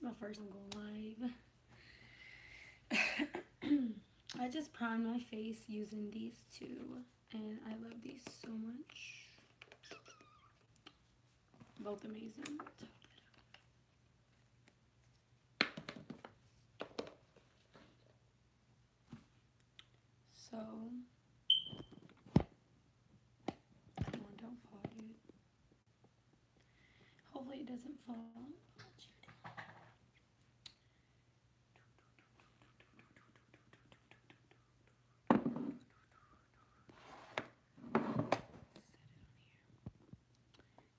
It's my first time going live. I just primed my face using these two, and I love these so much. Both amazing. So, come on, don't fall, dude. Hopefully it doesn't fall.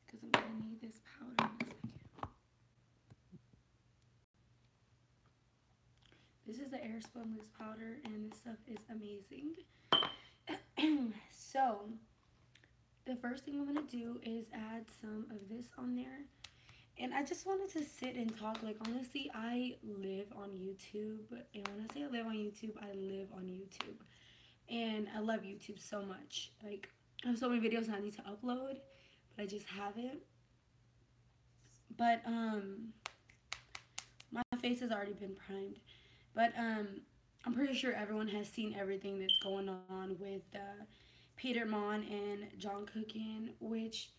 Because I'm going to need this powder in a second. This is the Airspun loose powder, and this stuff is amazing. So, the first thing I'm going to do is add some of this on there. And I just wanted to sit and talk. Like, honestly, I live on YouTube. And when I say I live on YouTube, I live on YouTube. And I love YouTube so much. Like, I have so many videos I need to upload, but I just haven't. But, my face has already been primed. But, I'm pretty sure everyone has seen everything that's going on with, Peter Monn and John Crookian, which,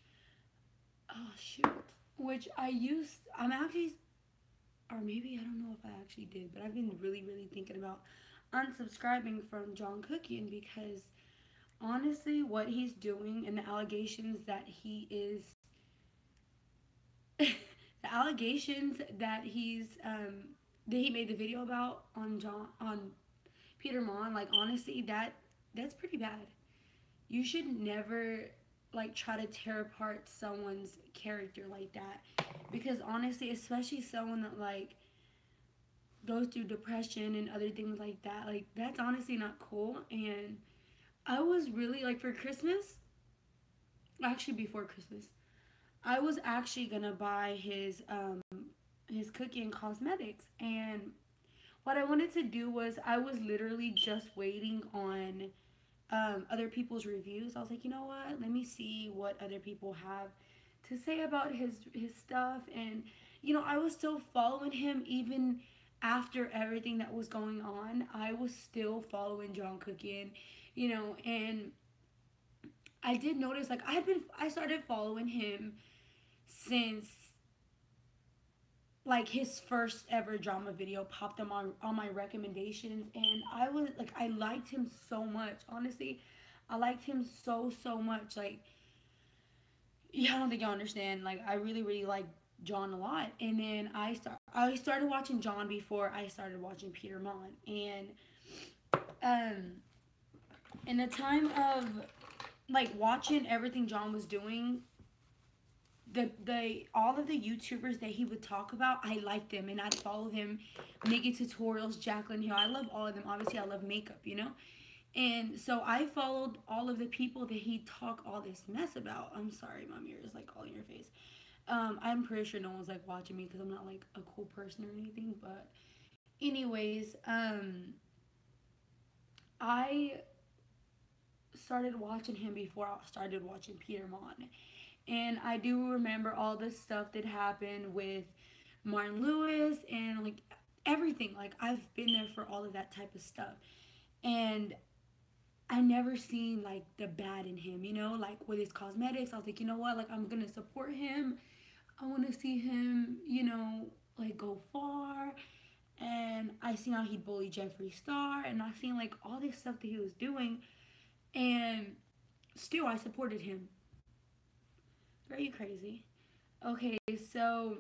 oh shoot, which I'm actually, or maybe I don't know if I actually did, but I've been really thinking about unsubscribing from John Crookian because honestly, what he's doing and the allegations that he is, the allegations that that he made the video about on Peter Monn, like honestly, that's pretty bad. You should never like try to tear apart someone's character like that, because honestly, especially someone that like goes through depression and other things like that, like that's honestly not cool. And I was really like, for Christmas, actually before Christmas, I was actually gonna buy his cooking cosmetics, and what I wanted to do was I was literally just waiting on other people's reviews. I was like, you know what? Let me see what other people have to say about his stuff. And you know, I was still following him even after everything that was going on. I was still following John Cookian, you know, and I did notice like I started following him since like his first ever drama video popped up on my recommendations, and I was like, I liked him so much. Honestly, I liked him so much. Like, yeah, I don't think y'all understand. Like, I really like John a lot. And then I started watching John before I started watching Peter Monn. And in the time of like watching everything John was doing, the all of the YouTubers that he would talk about, I liked them and I'd follow him. Nikki Tutorials, Jacqueline Hill, I love all of them. Obviously, I love makeup, you know. And so I followed all of the people that he talk all this mess about. I'm sorry, my mirror is like all in your face. I'm pretty sure no one's like watching me because I'm not like a cool person or anything. But anyways, I started watching him before I started watching Peter Monn. And I do remember all the stuff that happened with Martin Lewis and like everything. Like, I've been there for all of that type of stuff. And I never seen like the bad in him, you know, like with his cosmetics. I was like, you know what, like I'm gonna support him. I want to see him, you know, like go far. And I seen how he bullied Jeffree Star, and I seen like all this stuff that he was doing, and still I supported him. Are you crazy? Okay, so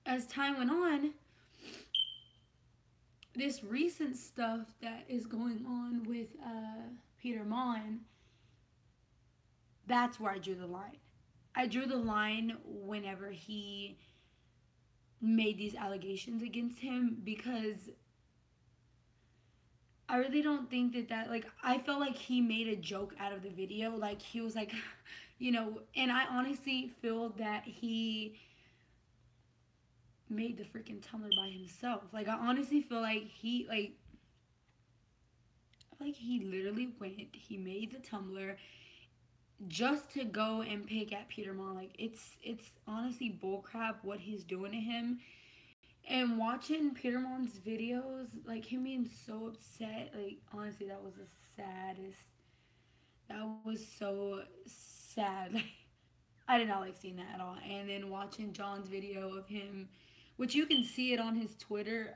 as time went on, this recent stuff that is going on with Peter Monn, that's where I drew the line. I drew the line whenever he made these allegations against him, because I really don't think that like, I felt like he made a joke out of the video. Like, he was like, you know, and I honestly feel that he made the freaking tumbler by himself. Like, I honestly feel like he literally went, he made the tumbler, just to go and pick at Peter Monn. Like it's honestly bullcrap what he's doing to him. And watching Peter Monn's videos, like him being so upset, like honestly, that was the saddest. That was so sad. Like I did not like seeing that at all. And then watching John's video of him, which you can see it on his Twitter.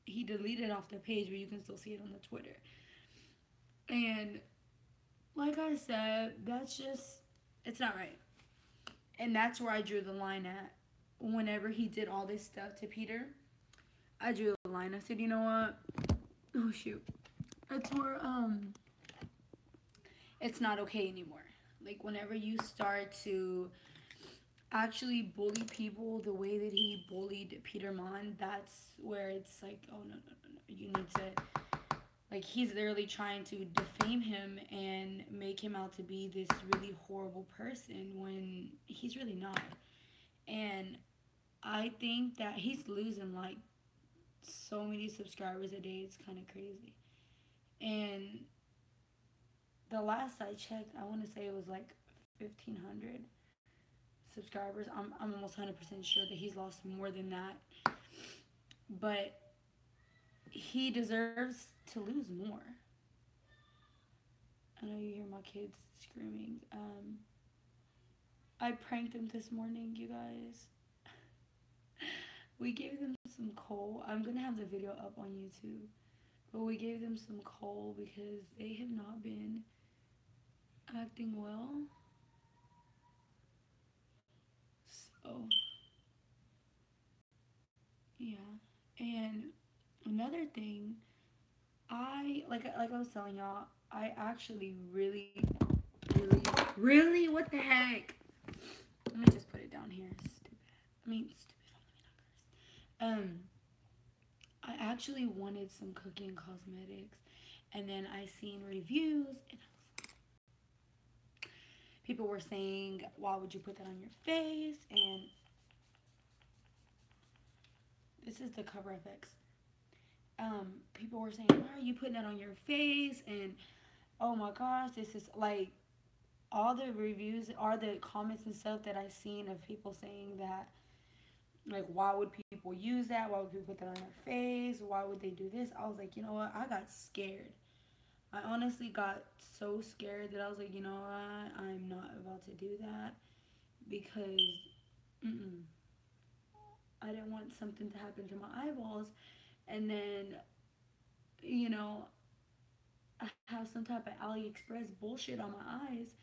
He deleted off the page, but you can still see it on the Twitter. And like I said, that's just, it's not right. And that's where I drew the line at. Whenever he did all this stuff to Peter, I drew the line. I said, you know what? Oh shoot. It's where it's not okay anymore. Like whenever you start to actually bully people the way that he bullied Peter Monn, that's where it's like, oh no, no, no, no. You need to, like, he's literally trying to defame him and make him out to be this really horrible person when he's really not. And I think that he's losing like so many subscribers a day. It's kind of crazy. And the last I checked, I want to say it was like 1,500 subscribers. I'm almost 100% sure that he's lost more than that. But he deserves to lose more. I know you hear my kids screaming. I pranked them this morning, you guys. We gave them some coal. I'm going to have the video up on YouTube. But we gave them some coal because they have not been acting well. So, yeah. And another thing, I was telling y'all, I actually really, what the heck? Let me just put it down here. Stupid. I mean, stupid. I actually wanted some Crookian cosmetics, and then I seen reviews, and people were saying, "Why would you put that on your face?" And this is the cover FX. People were saying, "Why are you putting that on your face?" And oh my gosh, this is like all the reviews, all the comments and stuff that I seen of people saying that. Like, why would people use that? Why would people put that on their face? Why would they do this? I was like, you know what? I got scared. I honestly got so scared that I was like, you know what? I'm not about to do that because I didn't want something to happen to my eyeballs. And then, you know, I have some type of AliExpress bullshit on my eyes.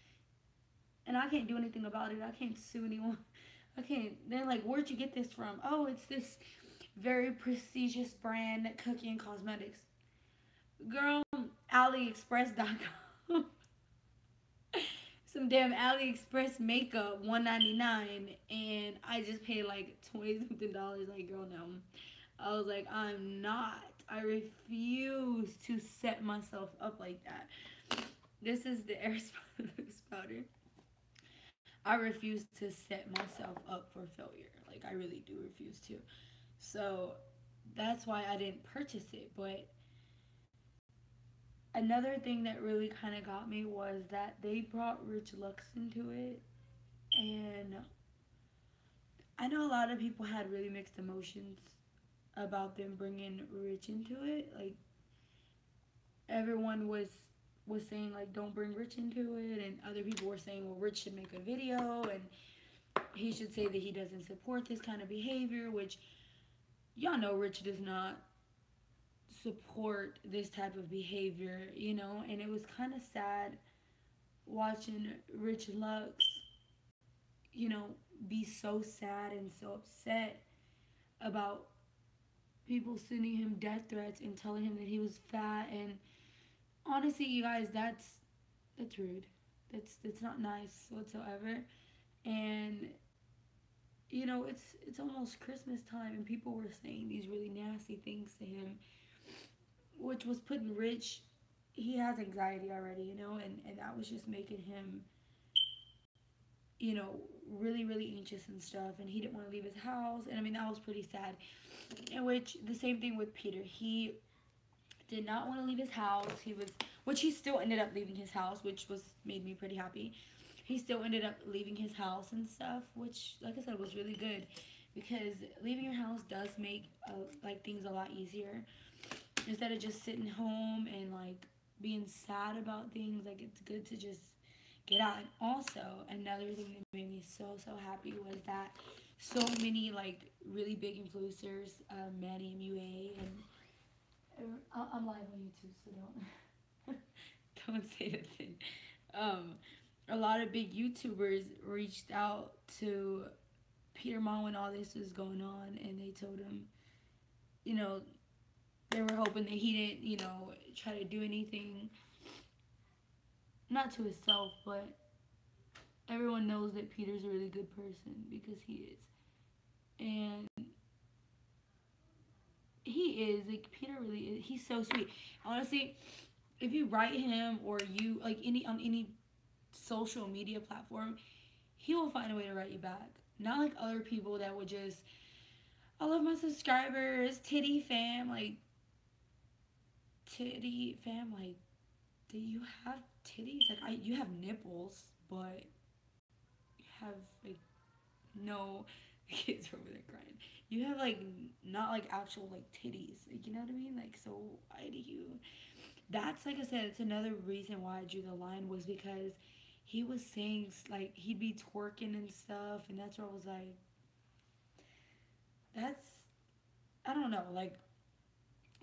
And I can't do anything about it. I can't sue anyone. Okay, they're like, where'd you get this from? Oh, it's this very prestigious brand, Crookian Cosmetics. Girl, AliExpress.com. Some damn AliExpress makeup, $1.99, and I just paid like $20 something. Like, girl, no. I was like, I'm not. I refuse to set myself up like that. This is the air spouter. I refuse to set myself up for failure. Like, I really do refuse to. So, that's why I didn't purchase it. But another thing that really kind of got me was that they brought Rich Lux into it. And I know a lot of people had really mixed emotions about them bringing Rich into it. Like, everyone was saying like don't bring Rich into it, and other people were saying, well, Rich should make a video and he should say that he doesn't support this kind of behavior, which y'all know Rich does not support this type of behavior, you know. And it was kind of sad watching Rich Lux, you know, be so sad and so upset about people sending him death threats and telling him that he was fat. And honestly, you guys, that's rude. That's not nice whatsoever. And you know, it's almost Christmas time, and people were saying these really nasty things to him, which was putting Rich. He has anxiety already, you know, and that was just making him, you know, really anxious and stuff. And he didn't want to leave his house, and I mean that was pretty sad. In which the same thing with Peter, he did not want to leave his house. Which he still ended up leaving his house, which made me pretty happy. He still ended up leaving his house and stuff, which, like I said, was really good, because leaving your house does make like things a lot easier, instead of just sitting home and like being sad about things. Like, it's good to just get out. And also, another thing that made me so happy was that so many like really big influencers, Manny MUA, and I'm live on YouTube, so don't say that thing. A lot of big YouTubers reached out to Peter Monn when all this was going on, and they told him, you know, they were hoping that he didn't, try to do anything, not to himself, but everyone knows that Peter's a really good person, because he is. And he is, like, Peter really is. He's so sweet. Honestly, if you write him, or you, like, on any social media platform, he will find a way to write you back. Not like other people that would just, I love my subscribers, titty fam, like, do you have titties? Like, you have nipples, but you have, like, no, the kids are over there crying. You have, like, not, like, actual, like, titties. Like, you know what I mean? Like, so why do you? That's, like I said, it's another reason why I drew the line, was because he was saying, like, he'd be twerking and stuff, and that's where I was like, I don't know, like,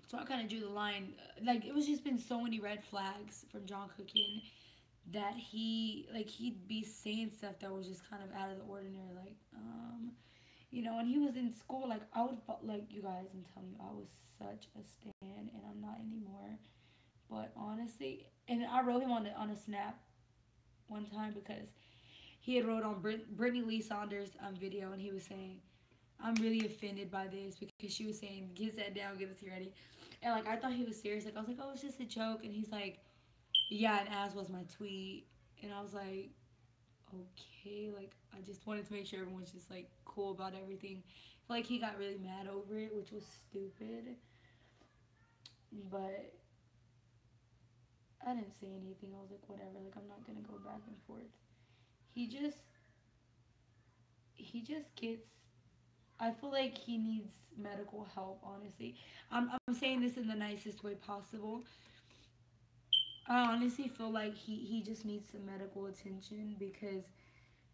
so I kind of drew the line. Like, it was just been so many red flags from John Crookian, that he'd be saying stuff that was just kind of out of the ordinary, like, and he was in school, like, I would, like, you guys, I'm telling you, I was such a stan, and I'm not anymore, but honestly, and I wrote him on a snap one time, because he had wrote on Brittany Lee Saunders' video, and he was saying, I'm really offended by this, because she was saying, get that down, get this ready. And, like, I thought he was serious. Like, I was like, oh, it's just a joke. And he's like, yeah, and as was my tweet. And I was like, okay. Like, I just wanted to make sure everyone's just, like, cool about everything. Like, he got really mad over it, which was stupid. But I didn't say anything. I was like, whatever. Like, I'm not going to go back and forth. He just gets, I feel like he needs medical help, honestly. I'm saying this in the nicest way possible. I honestly feel like he just needs some medical attention, because,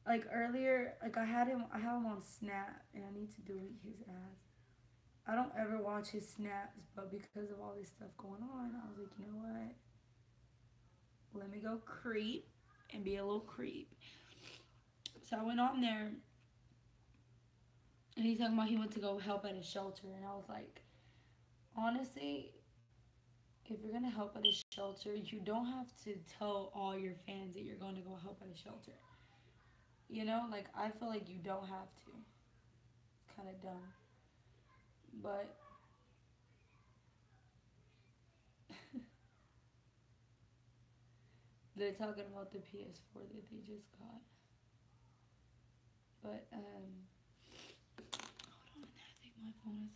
like, earlier, like, I have him on Snap, and I need to delete his ass. I don't ever watch his snaps, but because of all this stuff going on, I was like, you know what? Let me go creep and be a little creep. So I went on there, and he's talking about he went to go help at a shelter, and I was like, honestly, if you're gonna help at a shelter, you don't have to tell all your fans that you're going to go help at a shelter. Like, I feel like you don't have to. It's kind of dumb. But they're talking about the PS4 that they just got. But, hold on, I think my phone is